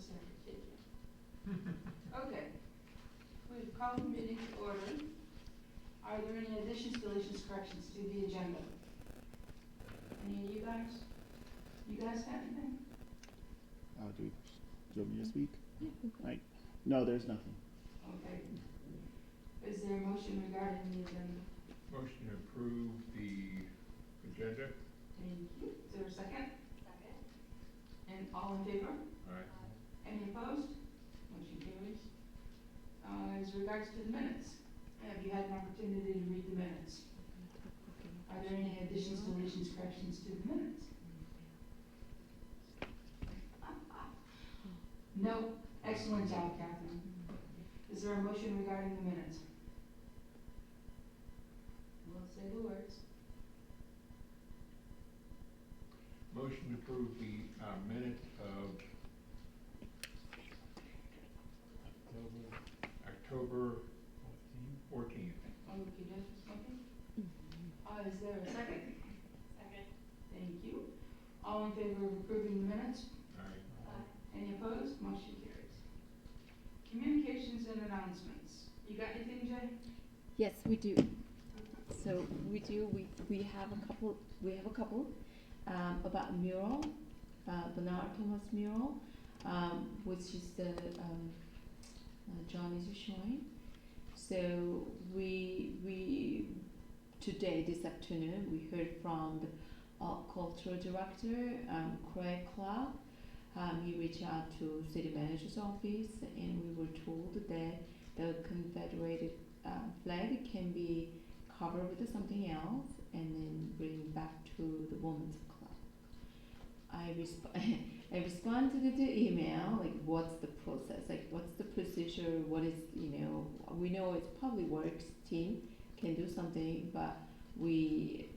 Sorry, thank you. Okay, we've called the meeting to order. Are there any additions, deletions, corrections to the agenda? Any of you guys? You guys got anything? Do you want me to speak? Right. No, there's nothing. Okay. Is there a motion regarding the agenda? Motion to approve the agenda. Thank you. Is there a second? Second. And all in favor? Aye. Any opposed? Motion carries. As regards to the minutes, have you had an opportunity to read the minutes? Are there any additions, deletions, corrections to the minutes? No. Excellent job, Catherine. Is there a motion regarding the minutes? We'll say the words. Motion to approve the minutes of October 14th. Oh, you just second? Is there a second? Second. Thank you. All in favor of approving the minutes? Aye. Any opposed? Motion carries. Communications and announcements. You got anything, Jay? Yes, we do. So we have a couple about mural, Bernard Thomas mural, which is the John is showing. So we today this afternoon we heard from the cultural director Craig Clark. He reached out to city manager's office, and we were told that the Confederate flag can be covered with something else and then bring back to the women's club. I responded to the email, like, what's the process, like, what's the procedure, what is, we know it's public works team can do something, but we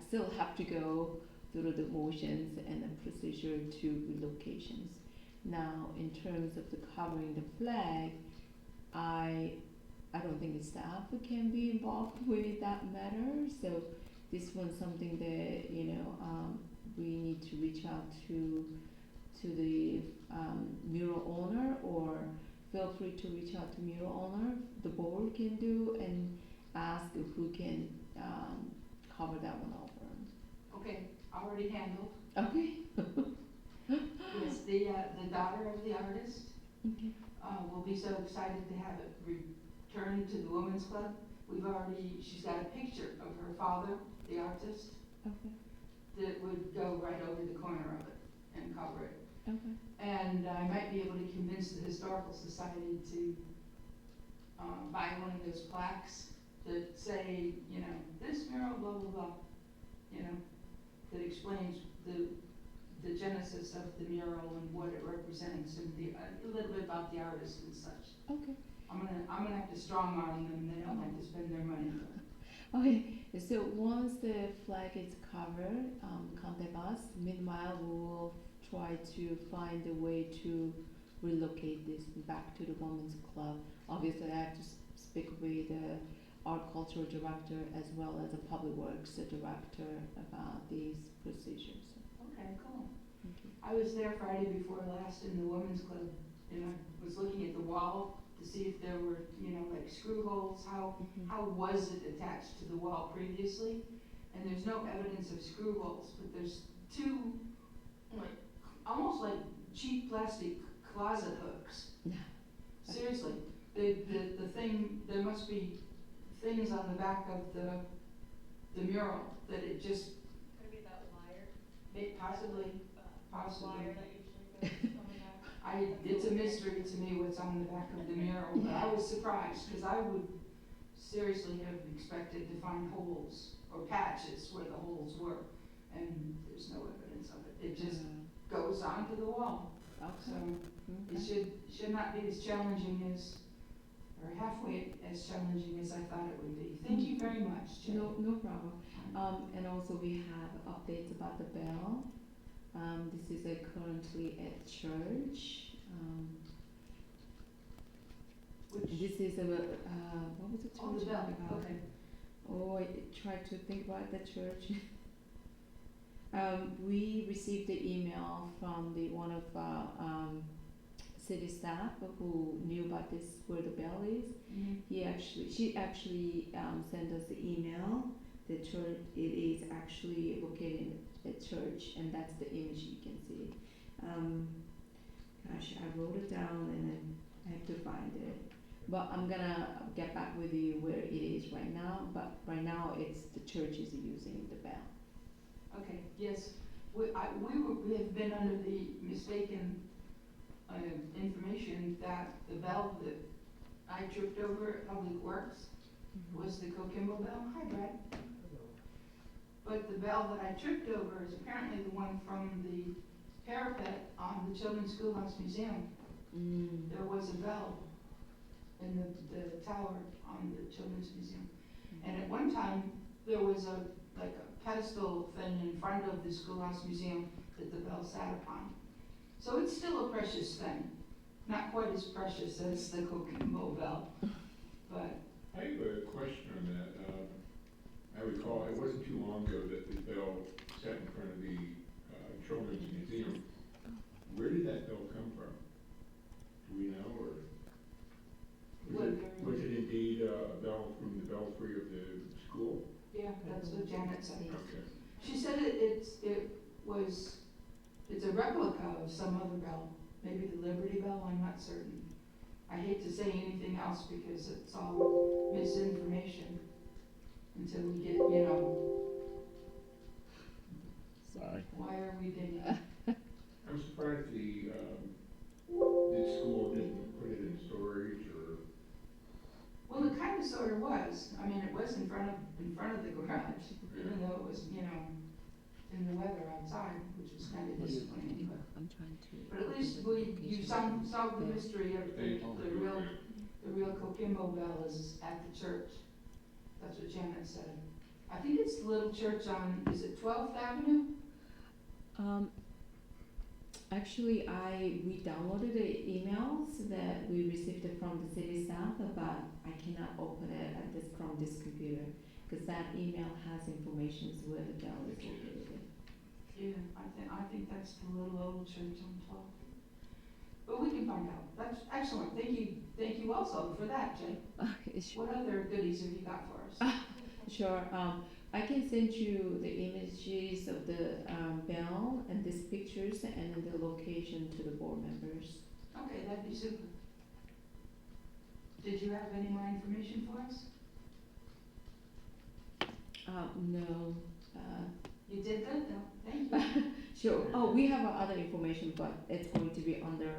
still have to go through the motions and the procedure to relocations. Now, in terms of the covering the flag, I don't think the staff can be involved with that matter. So this one's something that we need to reach out to the mural owner, or feel free to reach out to mural owner. The board can do and ask who can cover that one over. Okay, already handled. Okay. Yes, the daughter of the artist Okay. will be so excited to have it returned to the women's club. She's got a picture of her father, the artist, Okay. that would go right over the corner of it and cover it. Okay. And I might be able to convince the Historical Society to buy one of those plaques that say, this mural, blah, blah, blah, that explains the genesis of the mural and what it represents, and a little bit about the artist and such. Okay. I'm gonna have to strong arm them. They don't like to spend their money. Okay. So once the flag is covered, contact us. Meanwhile, we will try to find a way to relocate this back to the women's club. Obviously, I have to speak with our cultural director as well as the public works director about these procedures. Okay, cool. Okay. I was there Friday before last in the women's club, and I was looking at the wall to see if there were, like screw holes, how was it attached to the wall previously? And there's no evidence of screw holes, but there's two, almost like cheap plastic closet hooks. Yeah. Seriously, the thing, there must be things on the back of the mural that it just, Could be that wire. possibly. Wire that usually goes coming out. It's a mystery to me what's on the back of the mural, but I was surprised, because I would seriously have expected to find holes or patches where the holes were, and there's no evidence of it. It just goes onto the wall. So it should not be as challenging as, or halfway as challenging as I thought it would be. Thank you very much, Jay. No problem. And also we have updates about the bell. This is currently at church. This is what was the church Oh, the bell, about? okay. Oh, I tried to think about the church. We received the email from one of city staff who knew about this, where the bell is. She actually sent us the email. The church, it is actually located in a church, and that's the image you can see. Gosh, I wrote it down and then I have to find it. But I'm gonna get back with you where it is right now. But right now, it's the church is using the bell. Okay, yes, we have been under the mistaken, information that the bell that I tripped over at Public Works was the Coquimbo bell. Hi, Brad. But the bell that I tripped over is apparently the one from the parapet on the Children's Schoolhouse Museum. There was a bell in the tower on the Children's Museum. And at one time, there was a pedestal thing in front of the Schoolhouse Museum that the bell sat upon. So it's still a precious thing. Not quite as precious as the Coquimbo bell, but I have a question on that. I recall, it wasn't too long ago that the bell sat in front of the Children's Museum. Where did that bell come from? Do we know, or? Was it indeed a bell from the belfry of the school? yeah, that's what Janet said. Okay. She said it's a replica of some other bell, maybe the Liberty Bell, I'm not certain. I hate to say anything else because it's all misinformation until we get, Sorry. why are we digging? I'm surprised the school didn't put it in storage or. Well, it kind of sort of was. I mean, it was in front of the garage, even though it was, in the weather outside, which was kind of disappointing, but. I'm trying to. But at least you solved the mystery of the real Coquimbo bell is at the church. That's what Janet said. I think it's the little church on, is it 12th Avenue? Actually, we downloaded the emails that we received from the city staff, but I cannot open it from this computer because that email has information where the bell is located. Yeah, I think that's the little old church on 12th. But we can find out. That's excellent. Thank you also for that, Jay. Sure. What other goodies have you got for us? Sure. I can send you the images of the bell and these pictures and then the location to the board members. Okay, that'd be super. Did you have any more information for us? No. You did good, though. Thank you. Sure. Oh, we have other information, but it's going to be under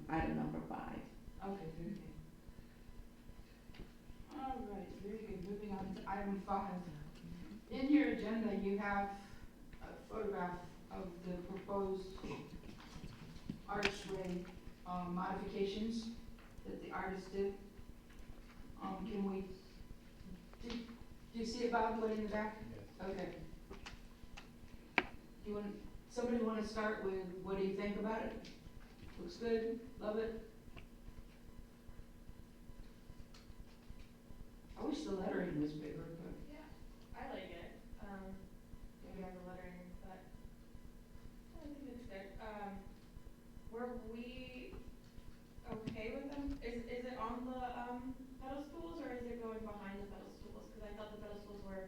item number 5. Okay, very good. All right, very good. Moving on to item 5. In your agenda, you have a photograph of the proposed archway modifications that the artist did. Do you see it, Bob, way in the back? Yes. Okay. Somebody want to start with, what do you think about it? Looks good? Love it? I wish the lettering was bigger, but. Yeah, I like it. Maybe on the lettering, but I think it's good. Were we okay with them? Is it on the pedestals or is it going behind the pedestals? Because I thought the pedestals were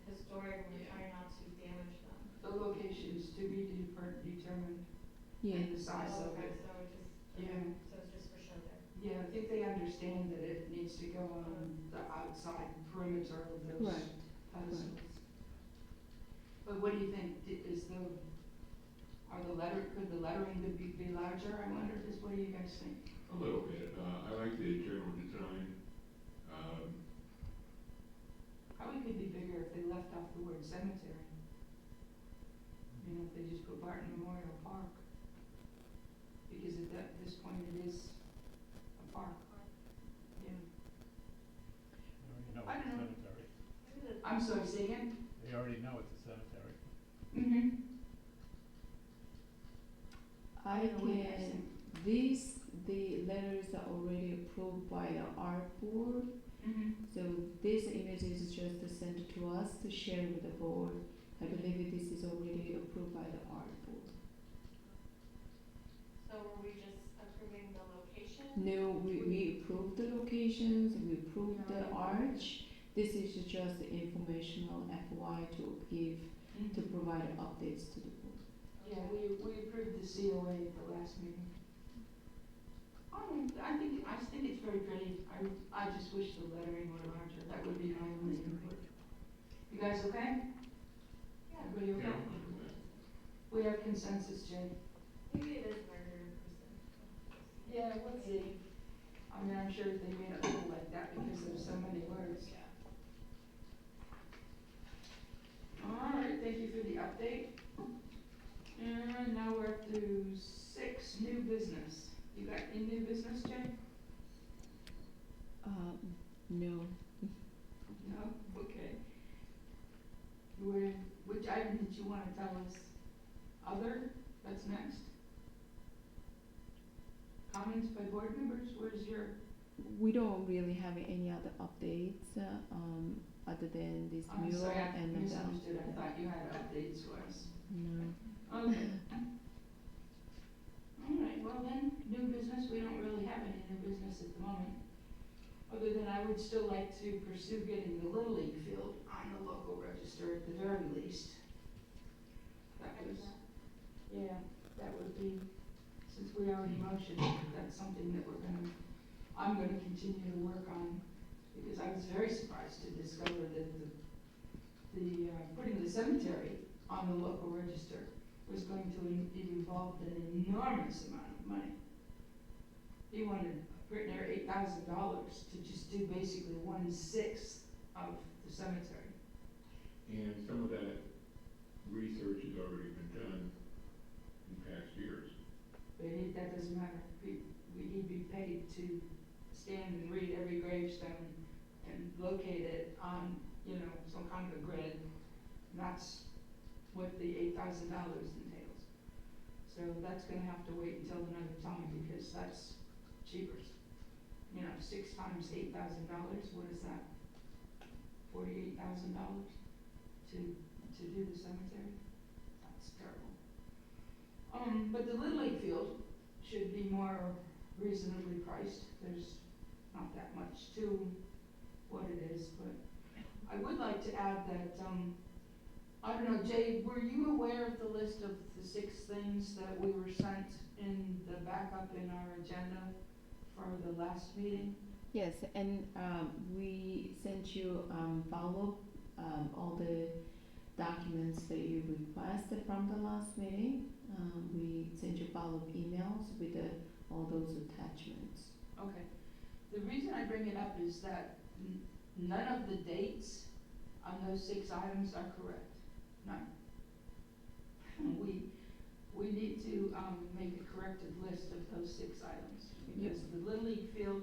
historic and we're trying not to damage them. The locations to be determined. Yeah. And the size of Okay, it. so it's just, Yeah. so it's just for show there. Yeah, I think they understand that it needs to go on the outside perimeter of those Right. pedestals. But what do you think? Could the lettering be larger? I wonder, what do you guys think? A little bit. I like the general design. Probably could be bigger if they left off the word cemetery. If they just put Barton Memorial Park. Because at this point it is a park. Yeah. They already know I it's a don't know. cemetery. I'm sorry, say again? They already know it's a cemetery. Mm-hmm. I don't know what you guys can, think. the letters are already approved by the art board. Mm-hmm. So this image is just sent to us to share with the board. I believe this is already approved by the art board. So were we just No, we approved the locations, we approved the arch. This is just informational FY to give, to provide updates to the board. Yeah, we approved the COA at the last meeting. I think it's very pretty. I just wish the lettering were larger. That would be my only input. You guys okay? Yeah, Everybody okay? Yeah. We have consensus, Jay. maybe it is larger in person. Yeah, we'll see. I mean, I'm sure they made it look like that because there's so many words. Yeah. All right, thank you for the update. And now we're up to 6, new business. You got any new business, Jay? No, No? Okay. Which item did you wanna tell us? Other, that's next. Comments by board members, where's your, we don't really have any other updates, other than this I'm mural sorry, I and the. misunderstood, I thought you had updates for us. No. Okay. All right, well then, new business, we don't really have any new business at the moment. Other than I would still like to pursue getting the Little League field on the local register at the very least. That was, yeah, that would be, since we already motioned, that's something that I'm gonna continue to work on. Because I was very surprised to discover that putting the cemetery on the local register was going to involve an enormous amount of money. He wanted pretty near $8,000 to just do basically 1/6 of the cemetery. And some of that research has already been done in past years. But that doesn't matter. He'd be paid to stand and read every gravestone and locate it on, some kind of a grid. And that's what the $8,000 entails. So that's gonna have to wait until another time because that's cheaper. 6 times $8,000, what is that? $48,000 to do the cemetery? That's terrible. But the Little League field should be more reasonably priced. There's not that much to what it is, but I would like to add that, I don't know, Jay, were you aware of the list of the 6 things that we were sent in the backup in our agenda for the last meeting? Yes, and we sent you follow-up, all the documents that you requested from the last meeting. We sent you follow-up emails with all those attachments. Okay. The reason I bring it up is that none of the dates on those 6 items are correct. None. We need to make a corrected list of those 6 items. Because the Little League field,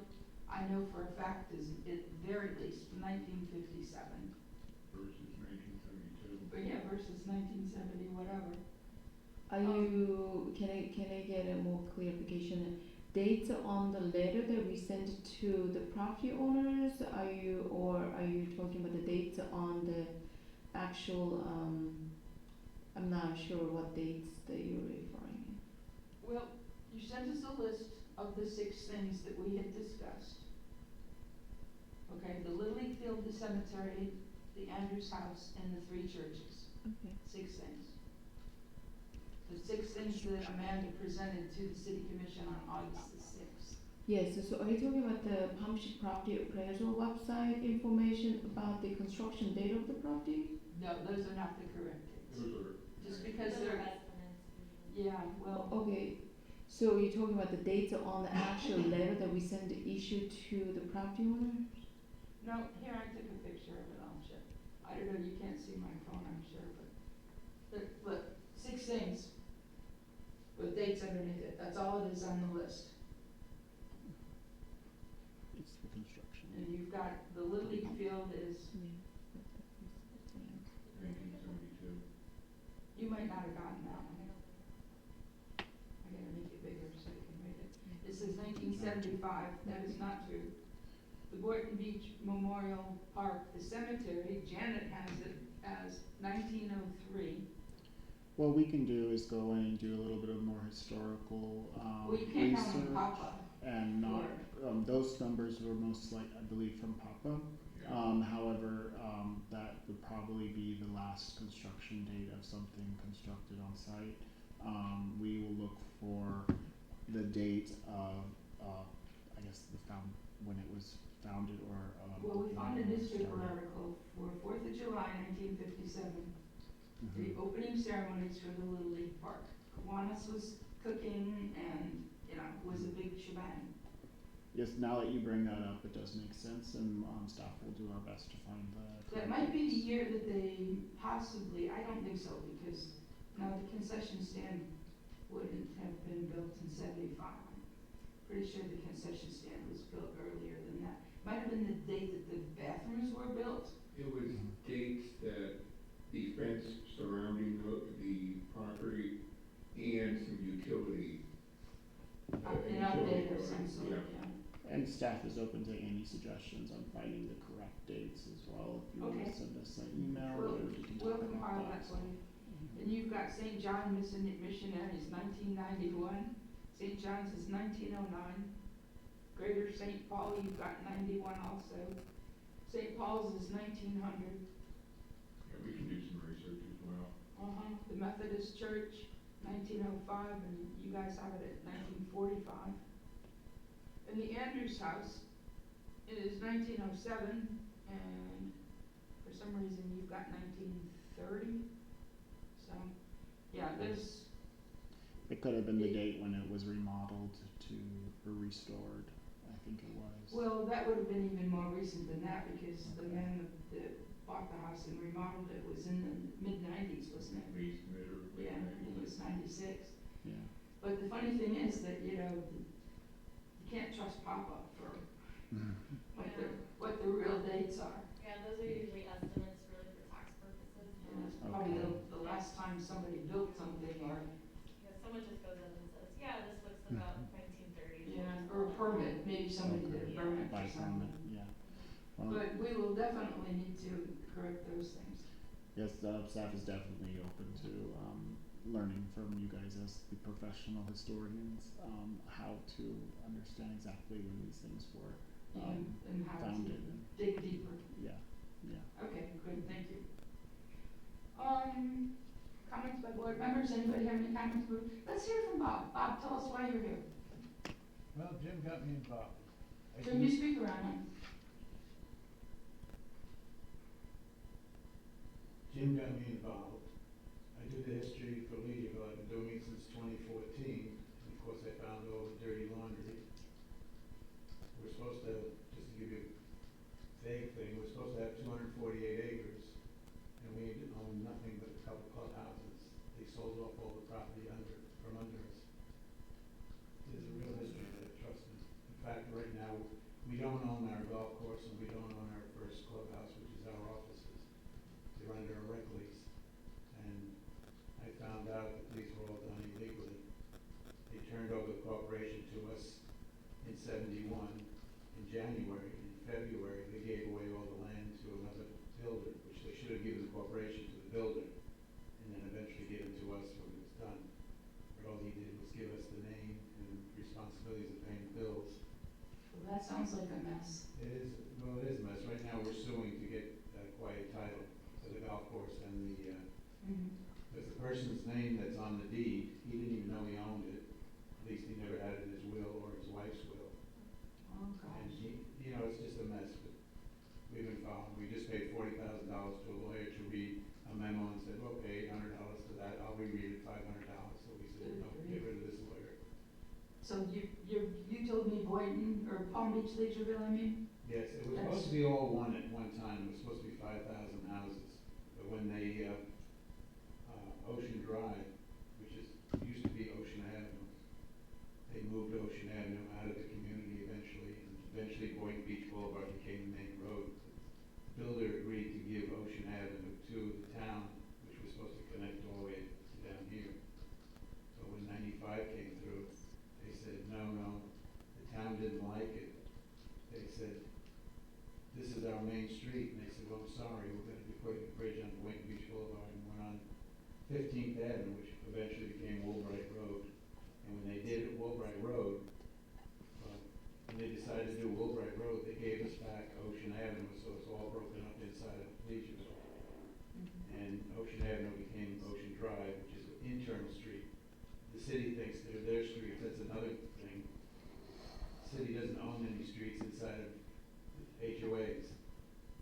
I know for a fact is at very least 1957. Versus 1972. But yeah, versus 1970, whatever. Are you, can I get a more clarification? Dates on the letter that we sent to the property owners, are you talking about the dates on the actual, I'm not sure what dates that you're referring. Well, you sent us a list of the 6 things that we had discussed. Okay, the Little League field, the cemetery, the Andrews house, and the 3 churches. Okay. 6 things. The 6 things that Amanda presented to the city commission on August the 6th. Yes, so are you talking about the Palm Beach Property Appraisal website information about the construction date of the property? No, those are not the correct dates. Those are. Just because Those are they're, estimates usually. yeah, well, Okay, so you're talking about the dates on the actual letter that we sent issued to the property owner? no, here, I took a picture of it, I'll show. I don't know, you can't see my phone, I'm sure, but look, 6 things with dates underneath it. That's all it is on the list. It's the construction. And you've got the Little League field is, Yeah. 1972. you might not have gotten that one. I gotta make it bigger so you can read it. It says 1975, that is not true. The Boynton Beach Memorial Park, the cemetery, Janet has it as 1903. What we can do is go in and do a little bit of more historical Well, you can't have them research, pop up. and not, those numbers were most like, I believe, from Papa. Yeah. However, that would probably be the last construction date of something constructed on site. We will look for the date of, I guess when it was founded or, Well, we found a when it was newspaper started. article for 4th of July, 1957, the Mhm. opening ceremonies for the Little League Park. Kiwanis was cooking and, was a big shebang. Yes, now that you bring that up, it does make sense, and staff will do our best to find the. That correct might be the dates. year that they possibly, I don't think so, because now the concession stand wouldn't have been built in 75. I'm pretty sure the concession stand was built earlier than that. Might have been the date that the bathrooms were built. It was dates that the fence surrounding the property and some utility. An update of some sort, Yeah. yeah. And staff is open to any suggestions on finding the correct dates as well. If you want Okay. to send us an email, We'll, or we can we'll talk about compile that. that for you. And you've got St. John Missionaries, 1991. St. John's is 1909. Greater St. Paul, you've got 91 also. St. Paul's is 1900. Yeah, we can do some research as well. The Methodist Church, 1905, and you guys have it at 1945. And the Andrews House is 1907, and for some reason you've got 1930. So, yeah, there's, It could have been the date when it was remodeled or restored, I think it was. well, that would have been even more recent than that, because the man that bought the house and remodeled it was in the mid-90s, wasn't it? At least mid or late Yeah, I think it was 96. Yeah. But the funny thing is that, you can't trust Papa for what the real dates are. Yeah, those are usually estimates really for tax purposes. And it's probably Okay. the last time somebody built something, or, Yeah, someone just goes in and says, yeah, this looks about 1930s. or a permit, maybe somebody did a Okay. permit By or something. permit, yeah. Well, But we will definitely need to correct those things. yes, staff is definitely open to learning from you guys as the professional historians, how to understand exactly when these things were And how to founded. And, dig deeper. yeah, yeah. Okay, good, thank you. Comments by board members, anybody have any comments? Let's hear from Bob. Bob, tell us why you're here. Well, Jim got me involved. I Turn your speaker on. Jim got me involved. I do the history for Leaderville. I've been doing it since 2014. And of course, I found all the dirty laundry. We're supposed to, just to give you a vague thing, we're supposed to have 248 acres. And we own nothing but a couple clubhouses. They sold off all the property from under us. There's a real history of that, trust me. In fact, right now, we don't own our golf course and we don't own our first clubhouse, which is our offices. They're under a rec lease. And I found out that these were all done illegally. They turned over the corporation to us in '71. In January, in February, they gave away all the land to another builder, which they should have given the corporation to the builder, and then eventually gave it to us when it was done. But all he did was give us the name and responsibilities of paying bills. Well, that sounds like a mess. It is a mess. Right now, we're suing to get quiet title for the golf course and because the person's name that's on the deed, he didn't even know he owned it. At least he never had it in his will or his wife's will. Oh, And gosh. it's just a mess, but we've been following. We just paid $40,000 to a lawyer to read a memo and said, well, pay $100 to that. I'll reread it $500. So we said, no, get rid of this lawyer. So you told me Boynton, or Palm Beach Leisureville, I mean? Yes, it was supposed to be all one at one time. It was supposed to be 5,000 houses. But when they, Ocean Drive, which used to be Ocean Avenue, they moved Ocean Avenue out of the community eventually, and eventually Boynton Beach Boulevard became the main road. The builder agreed to give Ocean Avenue to the town, which was supposed to connect all the way down here. So when 95 came through, they said, no, the town didn't like it. They said, this is our main street, and they said, well, I'm sorry, we're gonna be putting a bridge on Boynton Beach Boulevard, and went on 15th Avenue, which eventually became Woolbright Road. And when they did Woolbright Road, inside of HOAs.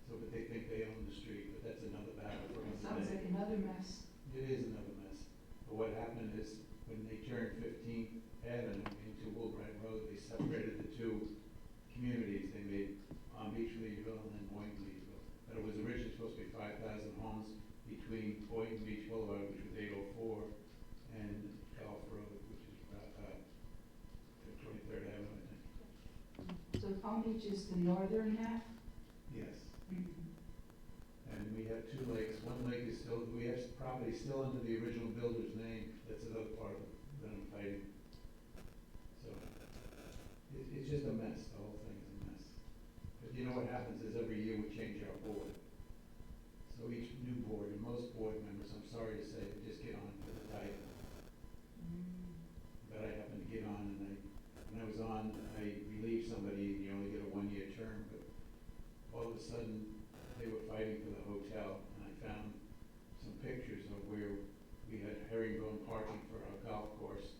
So, but they think they own the street, but that's another battle for It another sounds day. like another mess. It is another mess. But what happened is, when they turned 15th Avenue into Woolbright Road, they separated the two communities. They made Palm Beach Leadville and then Boynton Leadville. But it was originally supposed to be 5,000 homes between Boynton Beach Boulevard, which was 804, and Gulf Road, which is 23rd Avenue, I think. So Palm Beach is the northern half? Yes. Mhm. And we have two lakes. One lake is still, we have property still under the original builder's name. That's another part of that I'm fighting. So, it's just a mess. The whole thing is a mess. But you know what happens is every year we change our board. So each new board, and most board members, I'm sorry to say, just get on for the title. But I happened to get on, and when I was on, I relieved somebody, and you only get a 1-year term, but all of a sudden, they were fighting for the hotel, and I found some pictures of where we had herringbone parking for our golf course.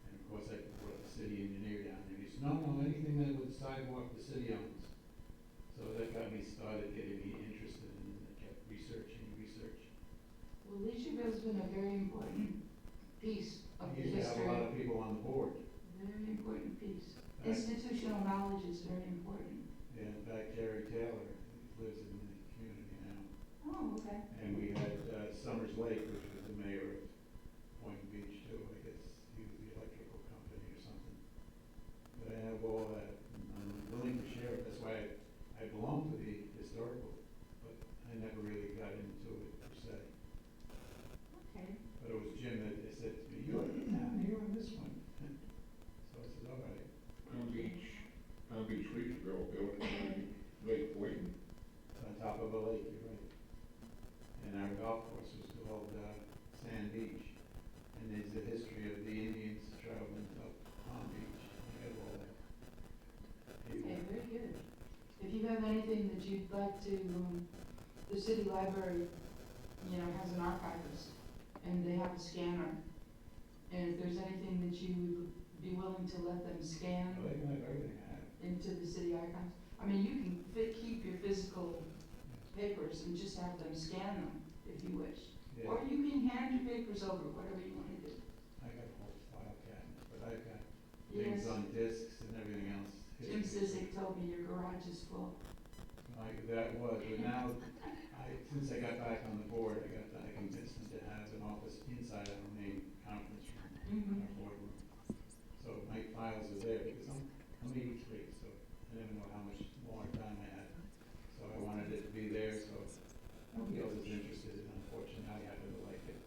And of course, I brought the city engineer down there, he said, no, anything that with sidewalk, the city owns. So that got me started, getting me interested, and I kept researching. Well, Leissureville's been a very important piece of We the used to have a lot history. of people on the board. Very important piece. Back- Institutional knowledge is very important. Yeah, in fact, Jerry Taylor lives in the community now. Oh, okay. And we had Summers Lake, which was the mayor of Boynton Beach too, I guess he was the electrical company or something. But I have all that, and I'm willing to share it, that's why I belong to the historical, but I never really got into it per se. Okay. But it was Jim that said to me, you're on this one. So I said, all right. Palm Beach Leadville built on Lake Boynton. It's on top of a lake, you're right. And our golf course was called Sand Beach. And there's the history of the Indians traveling up Palm Beach. I have all that. Okay, very good. If you have anything that you'd like to, the city library, has an archivist, and they have a scanner. And if there's anything that you would be willing to let them scan Well, they can have everything I have. into the city archives, I mean, you can keep your physical papers and just have them scan them if you wish. Yeah, Or you can hand your papers over, whatever you wanna do. I got a whole file cabinet, but I've got Yes, things on discs and everything else. Jim Sissick told me your garage is full. Like that was, but now, since I got back on the board, I convinced them to have an office inside our main conference room, Mhm. our boardroom. So my files are there, because I'm 83, so I never know how much more time I had. So I wanted it to be there, so nobody else is interested, and unfortunately, I happen to like it.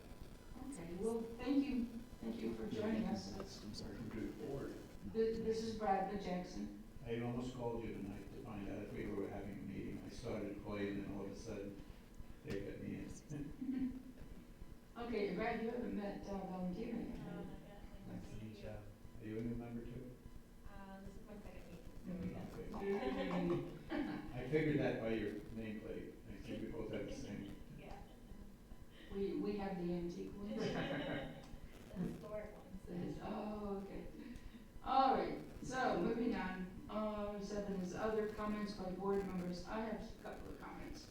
Okay, well, thank you for joining us. Welcome to the board. This is Bradley Jackson. I almost called you tonight to find out if we were having a meeting. I started playing, and all of a sudden, they got me in. Okay, Brad, you haven't met Valentina yet, Um, have Nice to meet you. Are you a new member too? This is my second meeting, so Okay. I figured that by your nameplate. I see we both have the same. yeah. We have the antique ones. The historic ones. Oh, okay. All right, so moving on. 7 is other comments by board members. I have a couple of comments.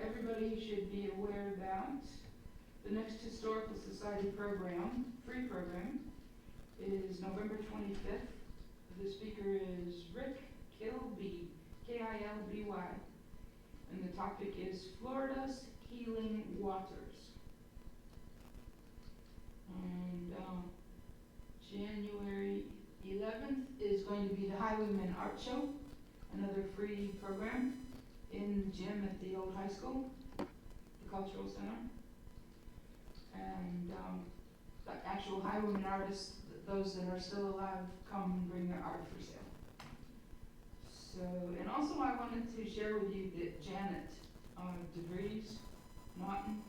Everybody should be aware that the next Historical Society program, free program, is November 25th. The speaker is Rick Kilby, Kilby, and the topic is Florida's Healing Waters. And January 11th is going to be the Highwayman Art Show, another free program in the gym at the old high school, the Cultural Center. And the actual Highwayman artists, those that are still alive, come and bring their art for sale. So, and also I wanted to share with you that Janet DeVries Naughton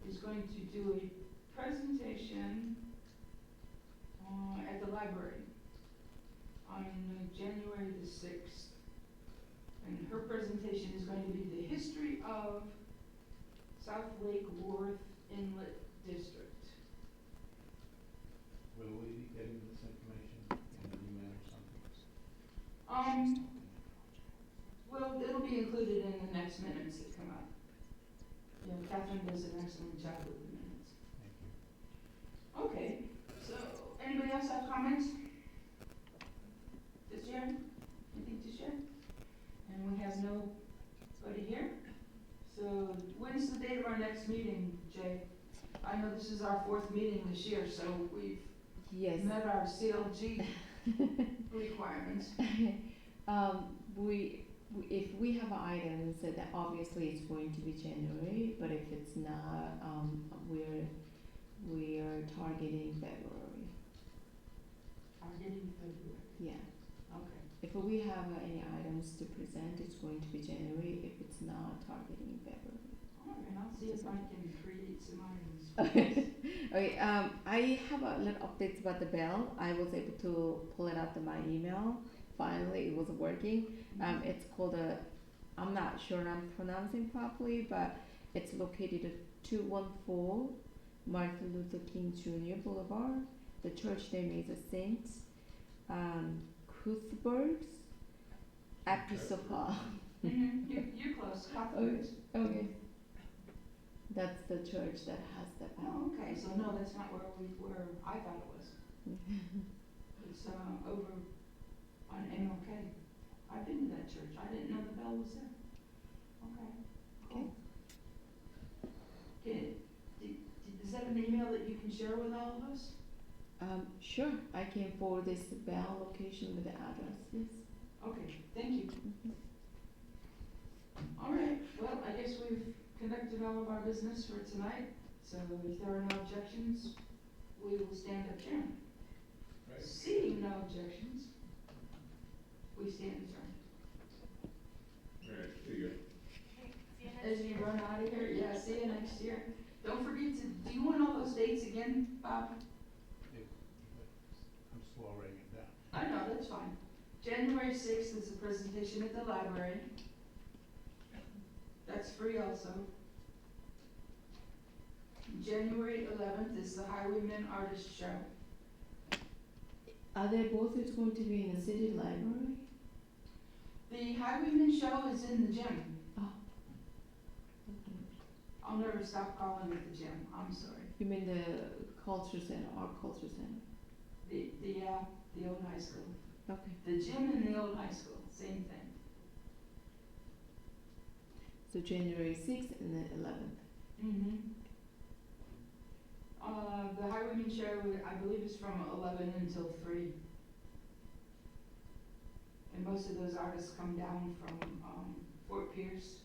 is going to do a presentation at the library on January the 6th. And her presentation is going to be the history of South Lake Worth Inlet District. Will we be getting this information and reach out with the minutes. Thank you. Okay, so, anybody else have comments? This year? Anything to share? And we have nobody here? So, when's the date of our next meeting, Jay? I know this is our 4th meeting this year, so we've Yes. met our CLG requirements. If we have items, that obviously it's going to be January, but if it's not, we are targeting February. Targeting February, Yeah. okay. If we have any items to present, it's going to be January. If it's not, targeting February. All right, I'll see if I can create some items. Okay, I have a little updates about the bell. I was able to pull it out of my email. Finally, it was working. It's called I'm not sure I'm pronouncing properly, but it's located at 214 Martin Luther King Jr. Boulevard. The church name is Saint Cuthbert's Episcopal. You're close, Cuthbert's. Okay. That's the church that has the bell. Oh, okay, so no, that's not where I thought it was. It's, over on MLK. I've been to that church, I didn't know the bell was there. Okay, cool. Does that have an email that you can share with all of us? Sure, I can forward this bell location with the address, yes. Okay, thank you. All right, well, I guess we've conducted all of our business for tonight, so if there are no objections, we will stand adjourned. Right. Seeing no objections, we stand adjourned. All right, see you. As you run out of here, yeah, see you next year. Don't forget to, do you want all those dates again, Bob? I'm slow writing it down. I know, that's fine. January 6th is a presentation at the library. That's free also. January 11th is the Highwayman Artist Show. Are they both is going to be in the city library? The Highwayman Show is in the gym. Oh. Okay. I'll never stop calling it the gym, I'm sorry. You mean the culture center, art culture center? The old high school. Okay. The gym and the old high school, same thing. So January 6th and then 11th. Mm-hmm. The Highwayman Show, I believe, is from 11 until 3. And most of those artists come down from Fort Pierce.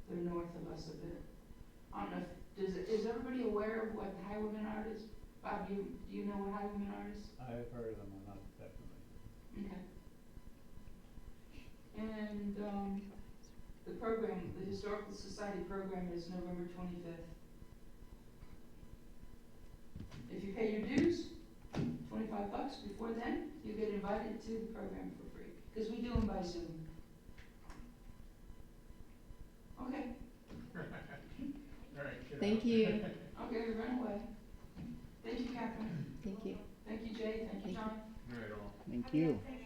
They're north of us a bit. I don't know if, is everybody aware of what the Highwayman art is? Bob, do you know what Highwayman art is? I've heard of them, I'm not definitely. Okay. And the program, the Historical Society program is November 25th. If you pay your dues, $25 before then, you get invited to the program for free, because we do them by Zoom. Okay, All right. get Thank out. you. okay, run away. Thank you, Catherine. Thank you. Thank you, Jay. Thank you, John. All right, all. Thank Have a you. good day.